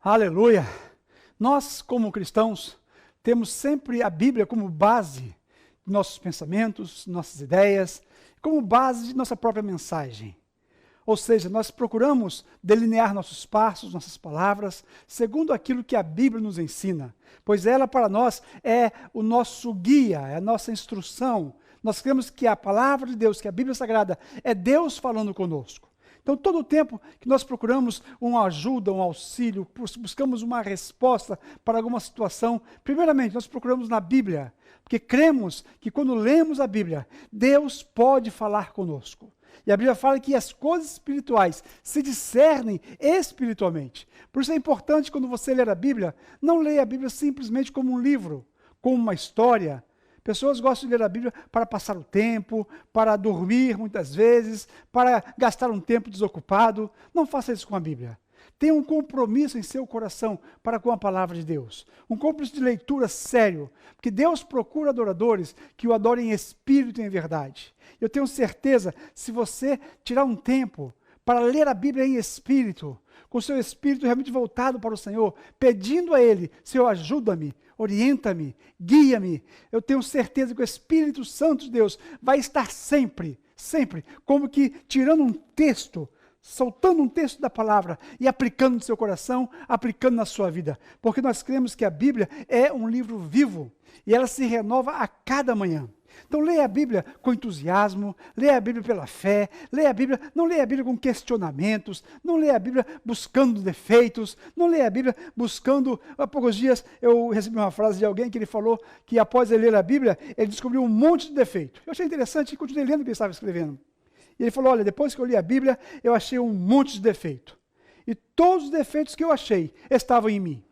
Aleluia! Nós, como cristãos, temos sempre a Bíblia como base de nossos pensamentos, nossas ideias, como base de nossa própria mensagem. Ou seja, nós procuramos delinear nossos passos, nossas palavras, segundo aquilo que a Bíblia nos ensina, pois ela para nós é o nosso guia, é a nossa instrução. Nós cremos que a palavra de Deus, que a Bíblia Sagrada, é Deus falando conosco. Então, todo o tempo que nós procuramos uma ajuda, um auxílio, buscamos uma resposta para alguma situação, primeiramente, nós procuramos na Bíblia, porque cremos que quando lemos a Bíblia, Deus pode falar conosco. E a Bíblia fala que as coisas espirituais se discernem espiritualmente. Por isso é importante, quando você ler a Bíblia, não leia a Bíblia simplesmente como um livro, como uma história. Pessoas gostam de ler a Bíblia para passar o tempo, para dormir muitas vezes, para gastar um tempo desocupado. Não faça isso com a Bíblia. Tenha um compromisso em seu coração para com a palavra de Deus. Um compromisso de leitura sério, porque Deus procura adoradores que o adorem em espírito e em verdade. Eu tenho certeza, se você tirar um tempo para ler a Bíblia em espírito, com seu espírito realmente voltado para o Senhor, pedindo a Ele, Senhor, ajuda-me, orienta-me, guia-me. Eu tenho certeza que o Espírito Santo de Deus vai estar sempre, como que tirando um texto, soltando um texto da palavra e aplicando no seu coração, aplicando na sua vida. Porque nós cremos que a Bíblia é um livro vivo e ela se renova a cada manhã. Então leia a Bíblia com entusiasmo, leia a Bíblia pela fé, não leia a Bíblia com questionamentos, não leia a Bíblia buscando defeitos, não leia a Bíblia buscando... Há poucos dias eu recebi uma frase de alguém que ele falou que após ele ler a Bíblia, ele descobriu um monte de defeito. Eu achei interessante e continuei lendo o que ele estava escrevendo. E ele falou, olha, depois que eu li a Bíblia, eu achei um monte de defeito. E todos os defeitos que eu achei estavam em mim.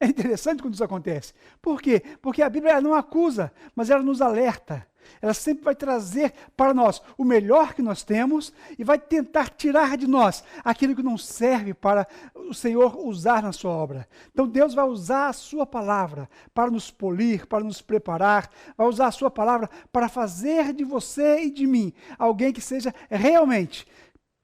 É interessante quando isso acontece. Por quê? Porque a Bíblia ela não acusa, mas ela nos alerta. Ela sempre vai trazer para nós o melhor que nós temos e vai tentar tirar de nós aquilo que não serve para o Senhor usar na sua obra. Então Deus vai usar a sua palavra para nos polir, para nos preparar, vai usar a sua palavra para fazer de você e de mim alguém que seja realmente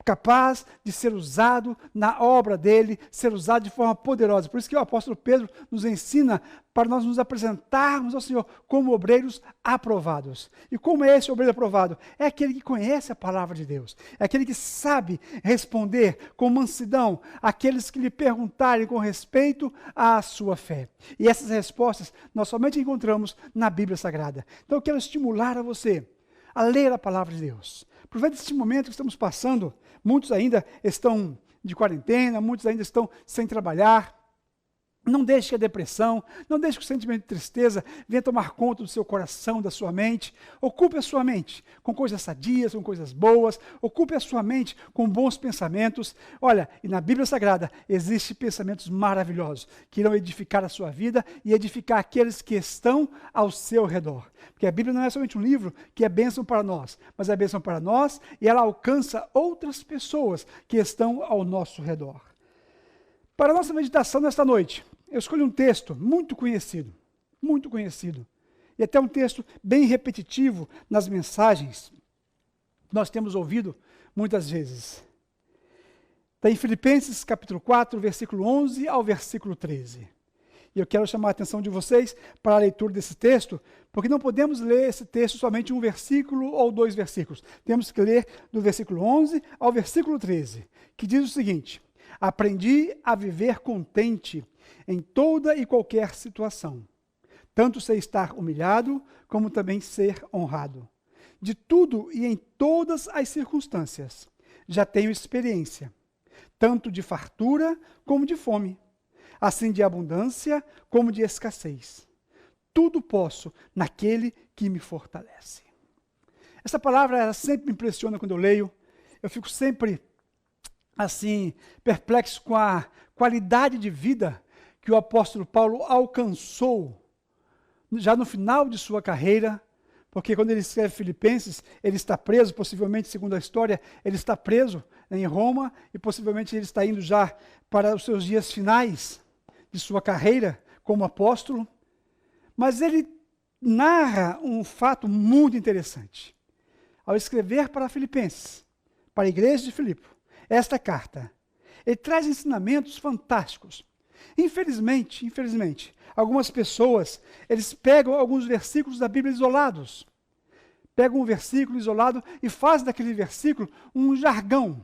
capaz de ser usado na obra dele, ser usado de forma poderosa. Por isso que o apóstolo Pedro nos ensina para nós nos apresentarmos ao Senhor como obreiros aprovados. E como é esse obreiro aprovado? É aquele que conhece a palavra de Deus, é aquele que sabe responder com mansidão àqueles que lhe perguntarem com respeito à sua fé. E essas respostas nós somente encontramos na Bíblia Sagrada. Então eu quero estimular a você a ler a palavra de Deus. Aproveite este momento que estamos passando. Muitos ainda estão de quarentena, muitos ainda estão sem trabalhar. Não deixe que a depressão, não deixe que o sentimento de tristeza venha tomar conta do seu coração, da sua mente. Ocupe a sua mente com coisas sadias, com coisas boas. Ocupe a sua mente com bons pensamentos. Olha, e na Bíblia Sagrada existem pensamentos maravilhosos que irão edificar a sua vida e edificar aqueles que estão ao seu redor. Porque a Bíblia não é somente um livro que é bênção para nós, mas é bênção para nós e ela alcança outras pessoas que estão ao nosso redor. Para a nossa meditação nesta noite, eu escolhi um texto muito conhecido, e até um texto bem repetitivo nas mensagens que nós temos ouvido muitas vezes. Está em Filipenses capítulo 4, versículo 11 ao versículo 13. E eu quero chamar a atenção de vocês para a leitura desse texto, porque não podemos ler esse texto somente um versículo ou dois versículos. Temos que ler do versículo 11 ao versículo 13, que diz o seguinte: aprendi a viver contente em toda e qualquer situação, tanto sei estar humilhado, como também ser honrado. De tudo e em todas as circunstâncias, já tenho experiência, tanto de fartura como de fome, assim de abundância como de escassez. Tudo posso naquele que me fortalece. Essa palavra ela sempre me impressiona quando eu leio, eu fico sempre assim, perplexo com a qualidade de vida que o apóstolo Paulo alcançou já no final de sua carreira, porque quando ele escreve Filipenses, ele está preso, possivelmente, segundo a história, ele está preso em Roma e possivelmente ele está indo já para os seus dias finais de sua carreira como apóstolo. Mas ele narra um fato muito interessante. Ao escrever para Filipenses, para a igreja de Filipe, esta carta, ele traz ensinamentos fantásticos Infelizmente, algumas pessoas, eles pegam alguns versículos da Bíblia isolados. Pegam um versículo isolado e fazem daquele versículo um jargão,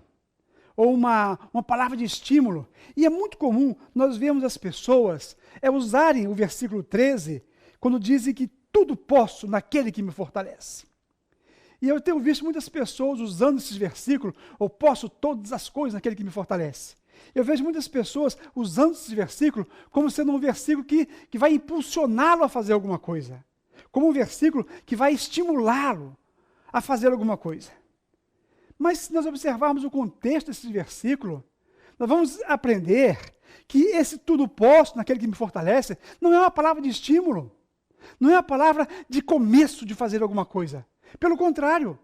ou uma palavra de estímulo. E é muito comum nós vermos as pessoas usarem o versículo 13, quando dizem que tudo posso naquele que me fortalece. E eu tenho visto muitas pessoas usando esses versículos, ou posso todas as coisas naquele que me fortalece. Eu vejo muitas pessoas usando esse versículo como sendo um versículo que vai impulsioná-lo a fazer alguma coisa. Como um versículo que vai estimulá-lo a fazer alguma coisa. Mas se nós observarmos o contexto desse versículo, nós vamos aprender que esse tudo posso naquele que me fortalece não é uma palavra de estímulo, não é uma palavra de começo de fazer alguma coisa. Pelo contrário,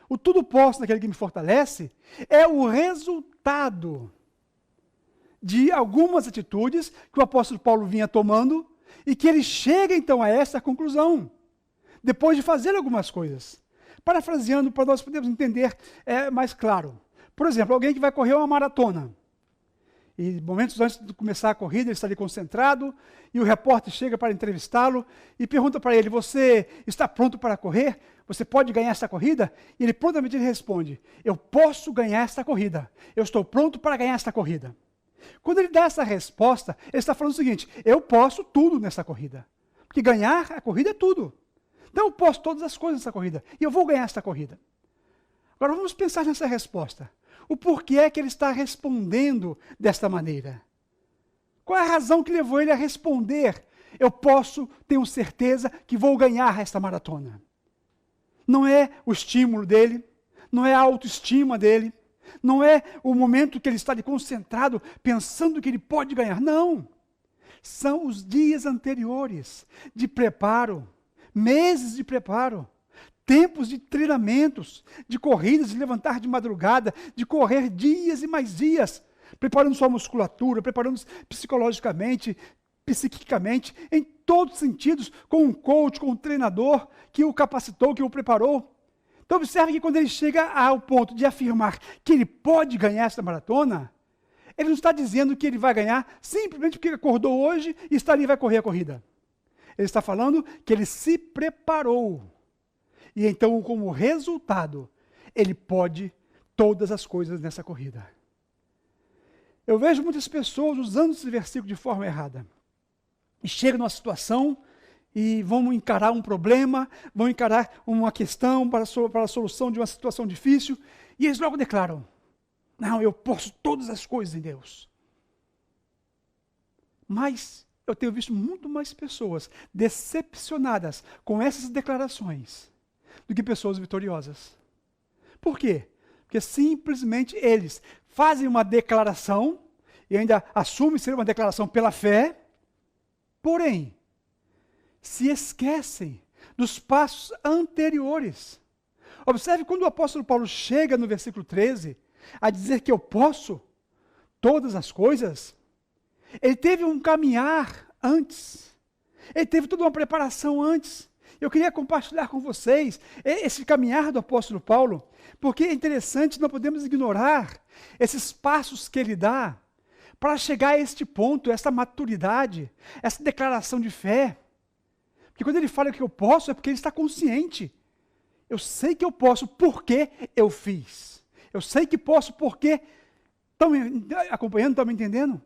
o tudo posso naquele que me fortalece é o resultado de algumas atitudes que o apóstolo Paulo vinha tomando e que ele chega então a essa conclusão, depois de fazer algumas coisas. Parafraseando, para nós podermos entender mais claro. Por exemplo, alguém que vai correr uma maratona. E momentos antes de começar a corrida, ele está ali concentrado, e o repórter chega para entrevistá-lo e pergunta para ele: você está pronto para correr? Você pode ganhar esta corrida? E ele prontamente responde: eu posso ganhar esta corrida. Eu estou pronto para ganhar esta corrida. Quando ele dá essa resposta, ele está falando o seguinte: eu posso tudo nessa corrida. Porque ganhar a corrida é tudo. Então eu posso todas as coisas nessa corrida. E eu vou ganhar esta corrida. Agora vamos pensar nessa resposta. O porquê é que ele está respondendo desta maneira? Qual é a razão que levou ele a responder: eu posso, tenho certeza que vou ganhar esta maratona? Não é o estímulo dele, não é a autoestima dele, não é o momento que ele está ali concentrado, pensando que ele pode ganhar. Não. São os dias anteriores de preparo, meses de preparo, tempos de treinamentos, de corridas, de levantar de madrugada, de correr dias e mais dias, preparando sua musculatura, preparando-se psicologicamente, psiquicamente, em todos os sentidos, com um coach, com um treinador que o capacitou, que o preparou. Então observe que quando ele chega ao ponto de afirmar que ele pode ganhar essa maratona, ele não está dizendo que ele vai ganhar simplesmente porque acordou hoje e está ali e vai correr a corrida. Ele está falando que ele se preparou. E então, como resultado, ele pode todas as coisas nessa corrida. Eu vejo muitas pessoas usando esse versículo de forma errada. E chegam numa situação e vão encarar um problema, vão encarar uma questão para a solução de uma situação difícil, e eles logo declaram: não, eu posso todas as coisas em Deus. Mas eu tenho visto muito mais pessoas decepcionadas com essas declarações do que pessoas vitoriosas. Por quê? Porque simplesmente eles fazem uma declaração e ainda assumem ser uma declaração pela fé, porém, se esquecem dos passos anteriores. Observe quando o apóstolo Paulo chega no versículo 13 a dizer que eu posso todas as coisas, ele teve um caminhar antes, ele teve toda uma preparação antes. Eu queria compartilhar com vocês esse caminhar do apóstolo Paulo, porque é interessante, não podemos ignorar esses passos que ele dá para chegar a este ponto, essa maturidade, essa declaração de fé. Porque quando ele fala que eu posso, é porque ele está consciente. Eu sei que eu posso porque eu fiz. Eu sei que posso porque... Estão me acompanhando? Estão me entendendo?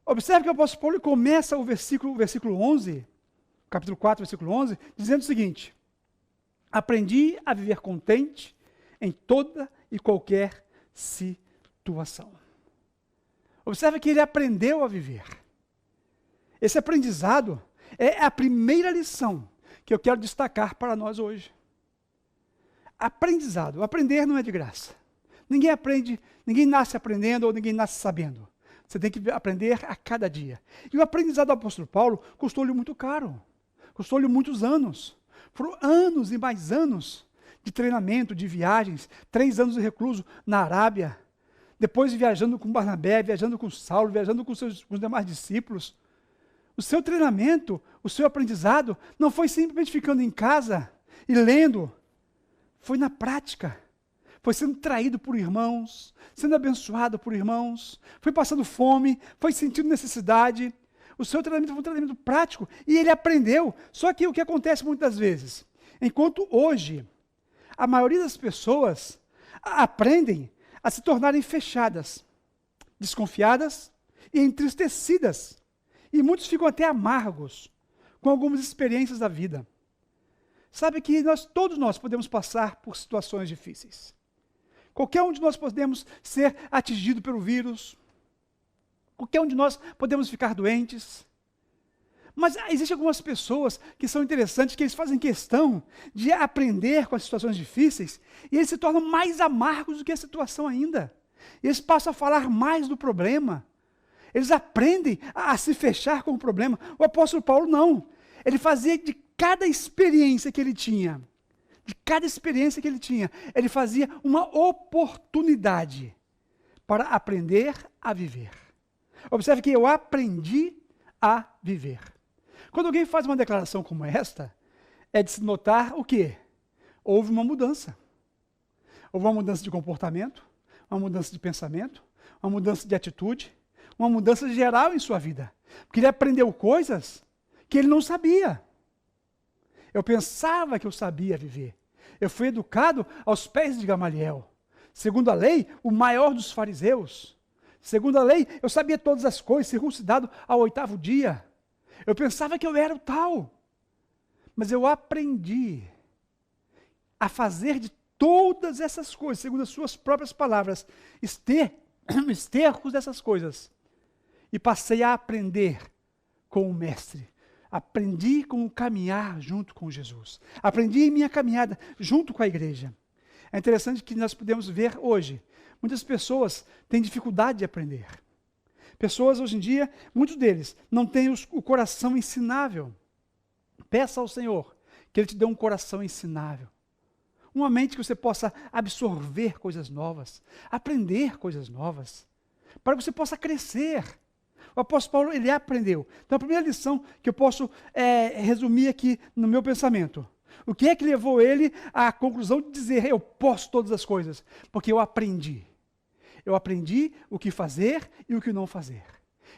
Observe que o apóstolo Paulo começa o versículo 11, capítulo 4, versículo 11, dizendo o seguinte: aprendi a viver contente em toda e qualquer situação. Observe que ele aprendeu a viver. Esse aprendizado é a primeira lição que eu quero destacar para nós hoje. Aprendizado. Aprender não é de graça. Ninguém aprende, ninguém nasce aprendendo ou ninguém nasce sabendo. Você tem que aprender a cada dia. E o aprendizado do apóstolo Paulo custou-lhe muito caro. Custou-lhe muitos anos. Foram anos e mais anos de treinamento, de viagens. 3 anos de recluso na Arábia. Depois viajando com Barnabé, viajando com Saulo, viajando com os demais discípulos. O seu treinamento, o seu aprendizado, não foi simplesmente ficando em casa e lendo. Foi na prática. foi sendo traído por irmãos, sendo abençoado por irmãos, foi passando fome, foi sentindo necessidade. O seu treinamento foi um treinamento prático e ele aprendeu. Só que o que acontece muitas vezes, enquanto hoje a maioria das pessoas aprendem a se tornarem fechadas, desconfiadas e entristecidas. E muitos ficam até amargos com algumas experiências da vida. Sabe que todos nós podemos passar por situações difíceis. Qualquer um de nós podemos ser atingido pelo vírus. Qualquer um de nós podemos ficar doentes. Mas existem algumas pessoas que são interessantes, que eles fazem questão de aprender com as situações difíceis e eles se tornam mais amargos do que a situação ainda. Eles passam a falar mais do problema. Eles aprendem a se fechar com o problema. O apóstolo Paulo não. Ele fazia de cada experiência que ele tinha, ele fazia uma oportunidade para aprender a viver. Observe que eu aprendi a viver. Quando alguém faz uma declaração como esta, é de se notar o quê? Houve uma mudança. Houve uma mudança de comportamento, uma mudança de pensamento, uma mudança de atitude, uma mudança geral em sua vida. Porque ele aprendeu coisas que ele não sabia. Eu pensava que eu sabia viver. Eu fui educado aos pés de Gamaliel. Segundo a lei, o maior dos fariseus. Segundo a lei, eu sabia todas as coisas, circuncidado ao 8º dia. Eu pensava que eu era o tal. Mas eu aprendi a fazer de todas essas coisas, segundo as suas próprias palavras, estercos dessas coisas. E passei a aprender com o Mestre. Aprendi como caminhar junto com Jesus. Aprendi em minha caminhada junto com a igreja. É interessante que nós podemos ver hoje, muitas pessoas têm dificuldade de aprender. Pessoas hoje em dia, muitos deles, não têm o coração ensinável. Peça ao Senhor que Ele te dê um coração ensinável. Uma mente que você possa absorver coisas novas, aprender coisas novas, para que você possa crescer. O apóstolo Paulo, ele aprendeu. Então, a primeira lição que eu posso resumir aqui no meu pensamento. O que é que levou ele à conclusão de dizer, eu posso todas as coisas? Porque eu aprendi. Eu aprendi o que fazer e o que não fazer.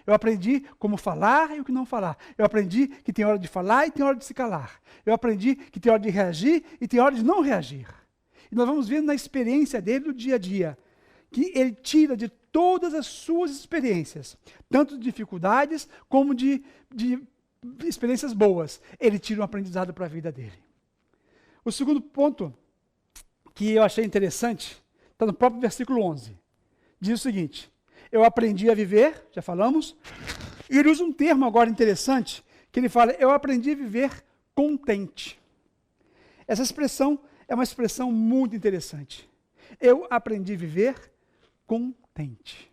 Eu aprendi como falar e o que não falar. Eu aprendi que tem hora de falar e tem hora de se calar. Eu aprendi que tem hora de reagir e tem hora de não reagir. E nós vamos ver na experiência dele do dia a dia, que ele tira de todas as suas experiências, tanto de dificuldades como de experiências boas, ele tira um aprendizado para a vida dele. O segundo ponto que eu achei interessante, está no próprio versículo 11, diz o seguinte, eu aprendi a viver, já falamos, e ele usa um termo agora interessante, que ele fala, eu aprendi a viver contente. Essa expressão é uma expressão muito interessante. Eu aprendi a viver contente.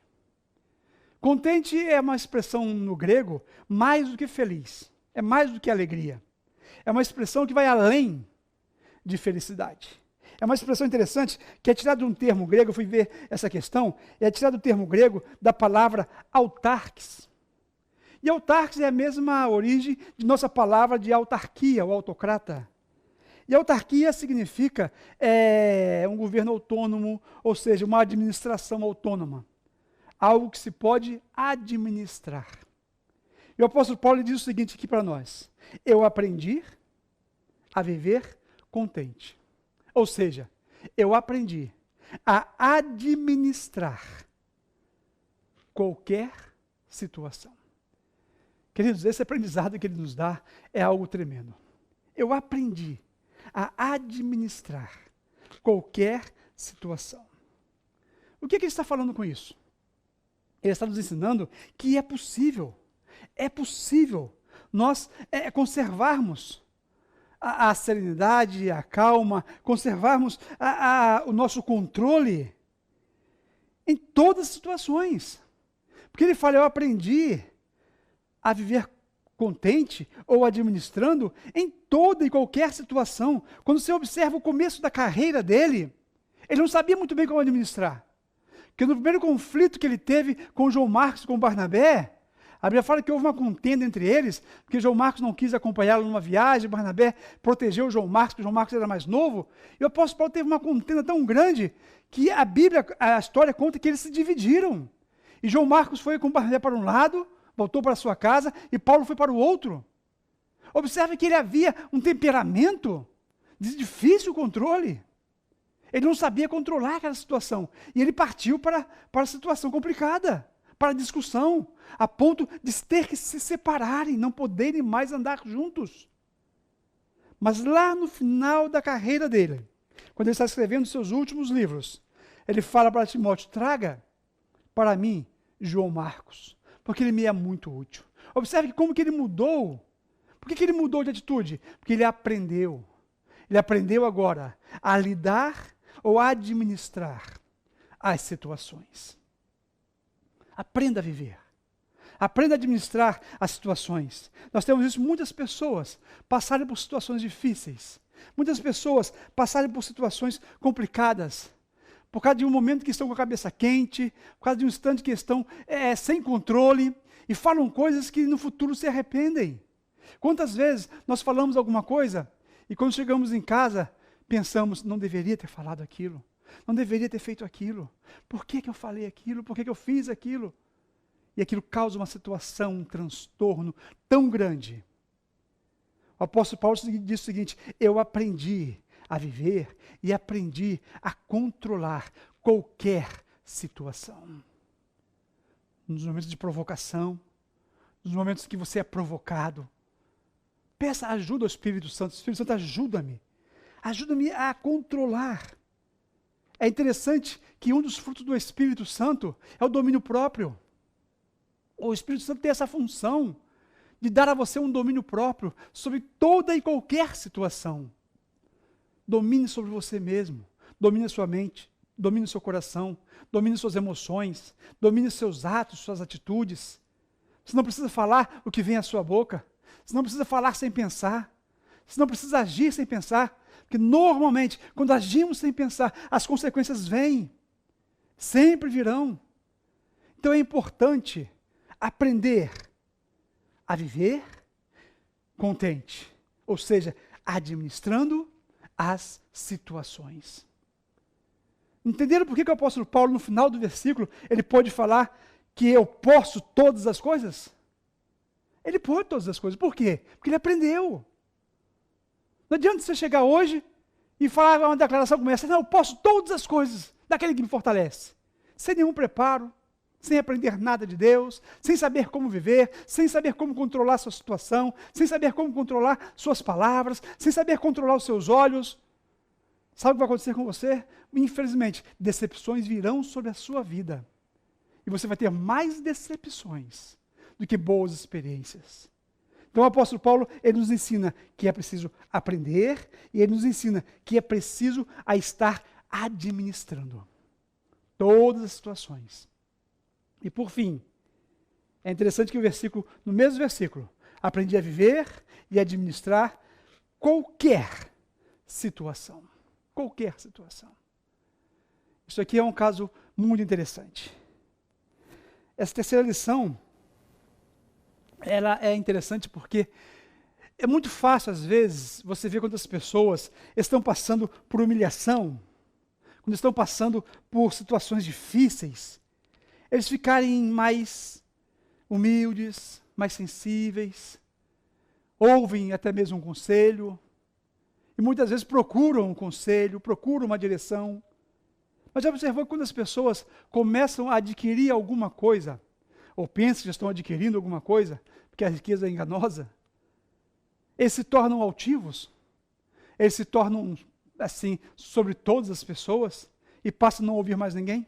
Contente é uma expressão no grego mais do que feliz, é mais do que alegria. É uma expressão que vai além de felicidade. É uma expressão interessante que é tirada de um termo grego, eu fui ver essa questão, é tirada do termo grego da palavra autarques. E autarques é a mesma origem de nossa palavra de autarquia, ou autocrata. E autarquia significa um governo autônomo, ou seja, uma administração autônoma. Algo que se pode administrar. E o apóstolo Paulo diz o seguinte aqui para nós. Eu aprendi a viver contente. Ou seja, eu aprendi a administrar qualquer situação. Queridos, esse aprendizado que ele nos dá é algo tremendo. Eu aprendi a administrar qualquer situação. O que ele está falando com isso? Ele está nos ensinando que é possível nós conservarmos a serenidade, a calma, conservarmos o nosso controle em todas as situações. Porque ele fala, eu aprendi a viver contente ou administrando em toda e qualquer situação. Quando você observa o começo da carreira dele, ele não sabia muito bem como administrar. Porque no primeiro conflito que ele teve com João Marcos e com Barnabé, A Bíblia fala que houve uma contenda entre eles, porque João Marcos não quis acompanhá-lo numa viagem, Barnabé protegeu João Marcos, porque João Marcos era mais novo, e o apóstolo Paulo teve uma contenda tão grande que a Bíblia, a história conta que eles se dividiram. E João Marcos foi com Barnabé para um lado, voltou para sua casa, e Paulo foi para o outro. Observe que ele havia um temperamento de difícil controle. Ele não sabia controlar aquela situação. E ele partiu para a situação complicada, para a discussão, a ponto de ter que se separarem, não poderem mais andar juntos. Mas lá no final da carreira dele, quando ele está escrevendo seus últimos livros, ele fala para Timóteo: traga para mim João Marcos, porque ele me é muito útil. Observe como que ele mudou. Por que ele mudou de atitude? Porque ele aprendeu. Ele aprendeu agora a lidar ou a administrar as situações. Aprenda a viver. Aprenda a administrar as situações. Nós temos visto muitas pessoas passarem por situações difíceis. Muitas pessoas passarem por situações complicadas. Por causa de um momento que estão com a cabeça quente, por causa de um instante que estão sem controle e falam coisas que no futuro se arrependem. Quantas vezes nós falamos alguma coisa e quando chegamos em casa pensamos: não deveria ter falado aquilo, não deveria ter feito aquilo, por que eu falei aquilo, por que eu fiz aquilo? E aquilo causa uma situação, um transtorno tão grande. O apóstolo Paulo diz o seguinte: eu aprendi a viver e aprendi a controlar qualquer situação. Nos momentos de provocação, nos momentos que você é provocado, peça ajuda ao Espírito Santo. Espírito Santo, ajuda-me. Ajuda-me a controlar. É interessante que um dos frutos do Espírito Santo é o domínio próprio. O Espírito Santo tem essa função de dar a você um domínio próprio sobre toda e qualquer situação. Domine sobre você mesmo. Domine a sua mente. Domine o seu coração. Domine suas emoções. Domine seus atos, suas atitudes. Você não precisa falar o que vem à sua boca. Você não precisa falar sem pensar. Você não precisa agir sem pensar. Porque normalmente, quando agimos sem pensar, as consequências vêm. Sempre virão. Então é importante aprender a viver contente. Ou seja, administrando as situações. Entenderam por que o apóstolo Paulo, no final do versículo, ele pode falar que eu posso todas as coisas? Ele pode todas as coisas. Por quê? Porque ele aprendeu. Não adianta você chegar hoje e falar uma declaração como essa: não, eu posso todas as coisas daquele que me fortalece. Sem nenhum preparo, sem aprender nada de Deus, sem saber como viver, sem saber como controlar sua situação, sem saber como controlar suas palavras, sem saber controlar os seus olhos. Sabe o que vai acontecer com você? Infelizmente, decepções virão sobre a sua vida. E você vai ter mais decepções do que boas experiências. Então o apóstolo Paulo, ele nos ensina que é preciso aprender e ele nos ensina que é preciso a estar administrando todas as situações. E por fim, é interessante que o versículo, no mesmo versículo, aprendi a viver e administrar qualquer situação. Qualquer situação. Isso aqui é um caso muito interessante. Essa terceira lição, ela é interessante porque é muito fácil, às vezes, você ver quando as pessoas estão passando por humilhação, quando estão passando por situações difíceis, eles ficarem mais humildes, mais sensíveis, ouvem até mesmo um conselho, e muitas vezes procuram um conselho, procuram uma direção. Mas já observou que quando as pessoas começam a adquirir alguma coisa, ou pensam que estão adquirindo alguma coisa, porque a riqueza é enganosa, eles se tornam altivos, eles se tornam, assim, sobre todas as pessoas, e passam a não ouvir mais ninguém?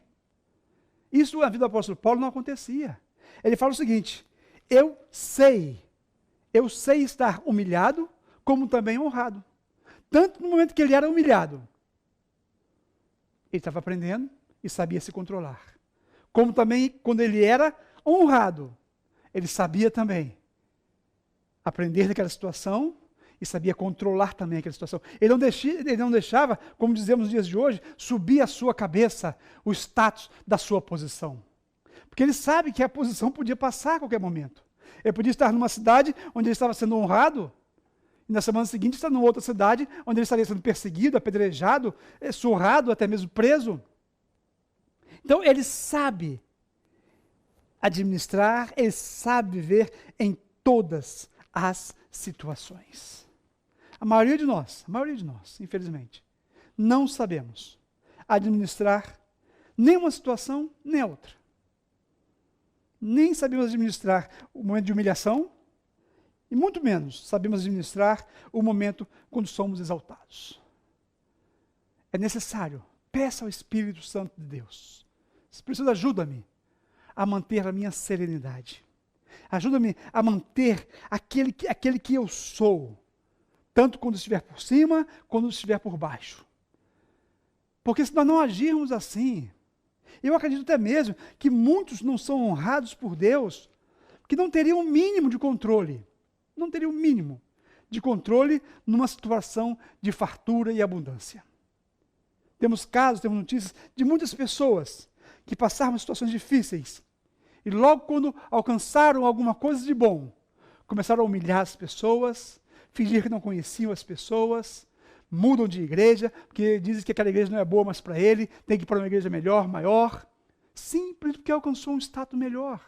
Isso na vida do apóstolo Paulo não acontecia. Ele fala o seguinte: eu sei estar humilhado, como também honrado. Tanto no momento que ele era humilhado, ele estava aprendendo e sabia se controlar. Como também quando ele era honrado, ele sabia também aprender naquela situação e sabia controlar também aquela situação. Ele não deixava, como dizemos nos dias de hoje, subir à sua cabeça o status da sua posição. Porque ele sabe que a posição podia passar a qualquer momento. Ele podia estar numa cidade onde ele estava sendo honrado, e na semana seguinte estar numa outra cidade onde ele estaria sendo perseguido, apedrejado, surrado, até mesmo preso. Então ele sabe administrar, ele sabe viver em todas as situações. A maioria de nós, infelizmente, não sabemos administrar nem uma situação, nem a outra. Nem sabemos administrar o momento de humilhação, e muito menos sabemos administrar o momento quando somos exaltados. É necessário, peça ao Espírito Santo de Deus. Espírito Santo, ajuda-me a manter a minha serenidade. Ajuda-me a manter aquele que eu sou, tanto quando estiver por cima, quando estiver por baixo. Porque se nós não agirmos assim, eu acredito até mesmo que muitos não são honrados por Deus, que não teriam o mínimo de controle. Não teriam o mínimo de controle numa situação de fartura e abundância. Temos casos, temos notícias de muitas pessoas que passaram situações difíceis e logo quando alcançaram alguma coisa de bom, começaram a humilhar as pessoas, fingir que não conheciam as pessoas, mudam de igreja, porque dizem que aquela igreja não é boa mais para ele, tem que ir para uma igreja melhor, maior, simplesmente porque alcançou um status melhor.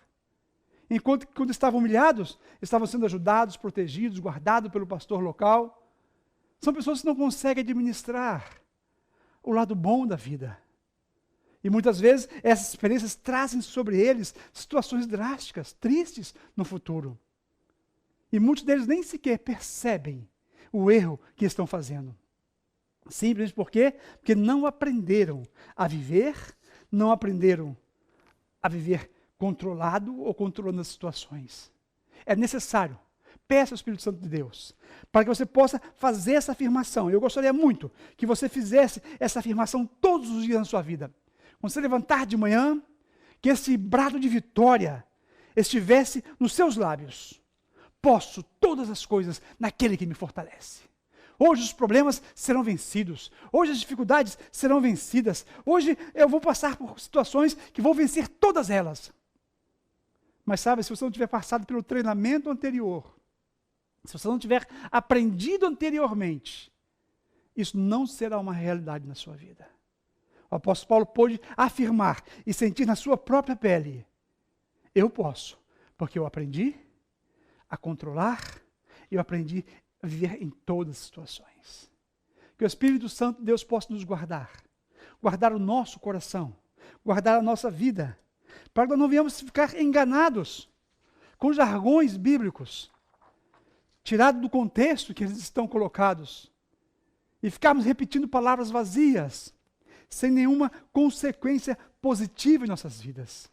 Enquanto que quando estavam humilhados, estavam sendo ajudados, protegidos, guardados pelo pastor local. São pessoas que não conseguem administrar o lado bom da vida. E muitas vezes essas experiências trazem sobre eles situações drásticas, tristes no futuro. E muitos deles nem sequer percebem o erro que estão fazendo. Simplesmente por quê? Porque não aprenderam a viver, não aprenderam a viver controlado ou controlando as situações. É necessário. Peça ao Espírito Santo de Deus, para que você possa fazer essa afirmação. Eu gostaria muito que você fizesse essa afirmação todos os dias na sua vida. Quando você levantar de manhã, que esse brado de vitória estivesse nos seus lábios. Posso todas as coisas naquele que me fortalece. Hoje os problemas serão vencidos. Hoje as dificuldades serão vencidas. Hoje eu vou passar por situações que vou vencer todas elas. Mas sabe, se você não tiver passado pelo treinamento anterior, se você não tiver aprendido anteriormente, isso não será uma realidade na sua vida. O apóstolo Paulo pôde afirmar e sentir na sua própria pele: eu posso, porque eu aprendi a controlar, eu aprendi a viver em todas as situações. Que o Espírito Santo de Deus possa nos guardar o nosso coração, guardar a nossa vida, para que nós não venhamos ficar enganados com jargões bíblicos, tirados do contexto que eles estão colocados, e ficarmos repetindo palavras vazias, sem nenhuma consequência positiva em nossas vidas.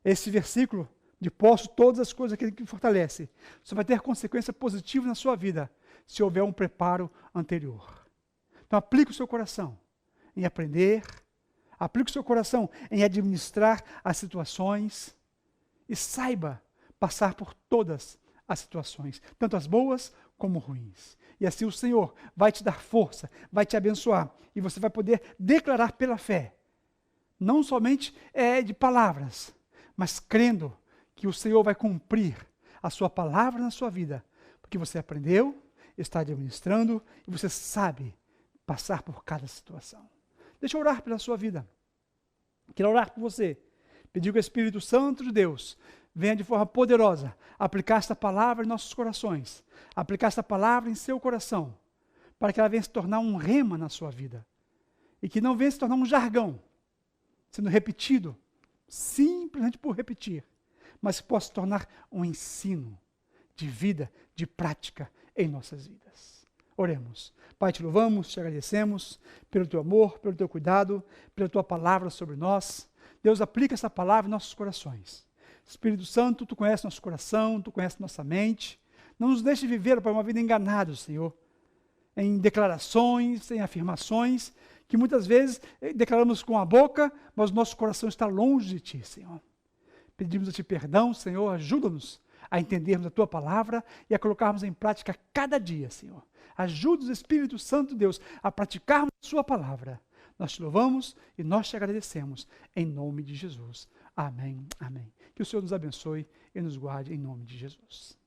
Esse versículo de posso todas as coisas aquele que fortalece, só vai ter consequência positiva na sua vida, se houver um preparo anterior. Então aplique o seu coração em aprender, aplique o seu coração em administrar as situações e saiba passar por todas as situações, tanto as boas como ruins. E assim o Senhor vai te dar força, vai te abençoar e você vai poder declarar pela fé, não somente de palavras, mas crendo que o Senhor vai cumprir a sua palavra na sua vida, porque você aprendeu, está administrando e você sabe passar por cada situação. Deixa eu orar pela sua vida. Quero orar por você. Pedir que o Espírito Santo de Deus venha de forma poderosa aplicar esta palavra em nossos corações, aplicar esta palavra em seu coração, para que ela venha se tornar um rema na sua vida e que não venha se tornar um jargão, sendo repetido simplesmente por repetir, mas que possa se tornar um ensino de vida, de prática em nossas vidas. Oremos. Pai, te louvamos, te agradecemos pelo teu amor, pelo teu cuidado, pela tua palavra sobre nós. Deus, aplica essa palavra em nossos corações. Espírito Santo, tu conheces nosso coração, tu conheces nossa mente. Não nos deixe viver para uma vida enganada, Senhor, em declarações, em afirmações, que muitas vezes declaramos com a boca, mas o nosso coração está longe de ti, Senhor. Pedimos a ti perdão, Senhor, ajuda-nos a entendermos a tua palavra e a colocarmos em prática cada dia, Senhor. Ajuda o Espírito Santo de Deus a praticarmos a sua palavra. Nós te louvamos e nós te agradecemos, em nome de Jesus. Amém, amém. Que o Senhor nos abençoe e nos guarde, em nome de Jesus.